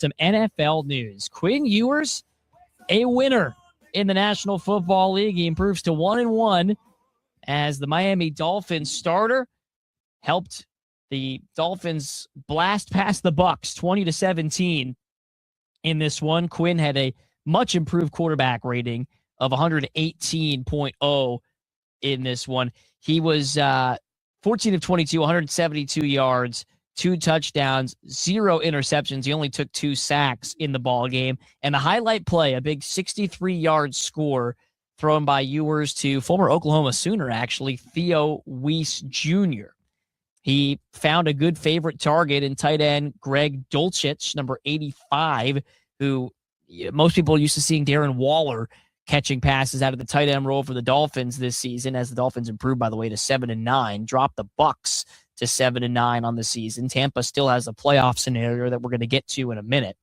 Some NFL news. Quinn Ewers, a winner in the National Football League. He improves to 1-1 as the Miami Dolphins starter. Helped the Dolphins blast past the Bucs 20-17 in this one. Quinn had a much improved quarterback rating of 118.0 in this one. He was 14 of 22, 172 yards, 2 touchdowns, 0 interceptions. He only took 2 sacks in the ball game. And the highlight play, a big 63-yard score thrown by Ewers to former Oklahoma Sooner, actually, Theo Wease Jr. He found a good favorite target in tight end Greg Dulcich, number 85, who most people are used to seeing Darren Waller catching passes out of the tight end role for the Dolphins this season, as the Dolphins improved, by the way, to 7-9, dropped the Bucs to 7-9 on the season. Tampa still has a playoff scenario that we're going to get to in a minute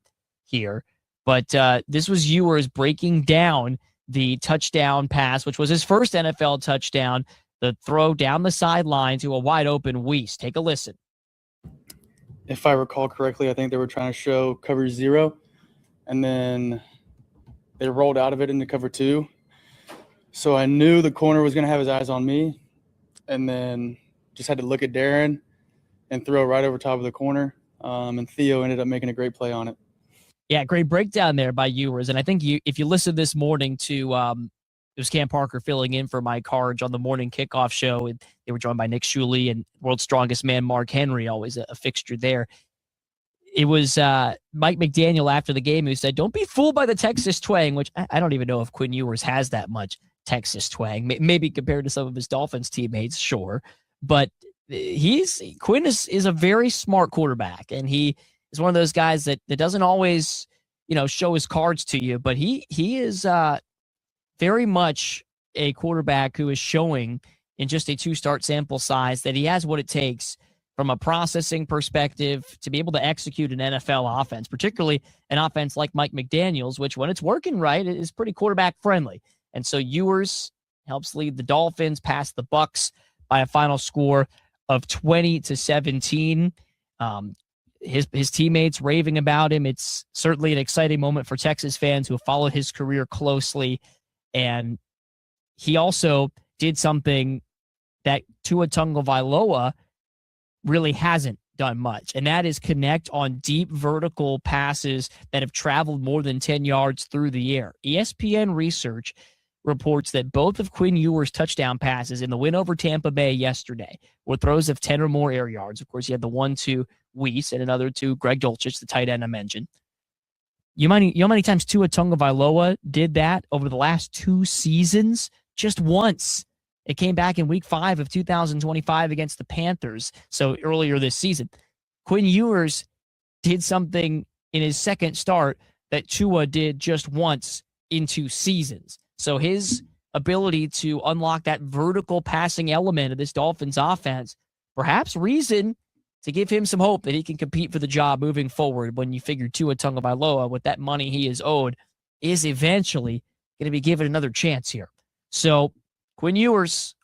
here. But this was Ewers breaking down the touchdown pass, which was his first NFL touchdown, the throw down the sideline to a wide-open Wease. Take a listen. If I recall correctly, I think they were trying to show cover 0, and then they rolled out of it into cover 2. So I knew the corner was going to have his eyes on me, and then just had to look at Darren and throw right over top of the corner, and Theo ended up making a great play on it. Yeah, great breakdown there by Ewers. And I think if you listened this morning to it was Cam Parker filling in for Mike Harge on the morning kickoff show, and they were joined by Nick Shuley and world's strongest man Mark Henry, always a fixture there. It was Mike McDaniel after the game who said, "Don't be fooled by the Texas twang," which I don't even know if Quinn Ewers has that much Texas twang. Maybe compared to some of his Dolphins teammates, sure. But Quinn is a very smart quarterback, and he is one of those guys that doesn't always, show his cards to you, but he is very much a quarterback who is showing in just a 2-start sample size that he has what it takes from a processing perspective to be able to execute an NFL offense, particularly an offense like Mike McDaniel's, which when it's working right, is pretty quarterback friendly. And so Ewers helps lead the Dolphins past the Bucs by a final score of 20-17. His teammates raving about him. It's certainly an exciting moment for Texas fans who have followed his career closely. And he also did something that Tua Tagovailoa really hasn't done much, and that is connect on deep vertical passes that have traveled more than 10 yards through the air. ESPN research reports that both of Quinn Ewers' touchdown passes in the win over Tampa Bay yesterday were throws of 10 or more air yards. Of course, you had the one to Wease and another to Greg Dulcich, the tight end I mentioned. You know how many times Tua Tagovailoa did that over the last 2 seasons? Just once. It came back in week 5 of 2025 against the Panthers, so earlier this season. Quinn Ewers did something in his second start that Tua did just once in 2 seasons. So his ability to unlock that vertical passing element of this Dolphins offense, perhaps reason to give him some hope that he can compete for the job moving forward when you figure Tua Tagovailoa, with that money he is owed, is eventually going to be given another chance here. So Quinn Ewers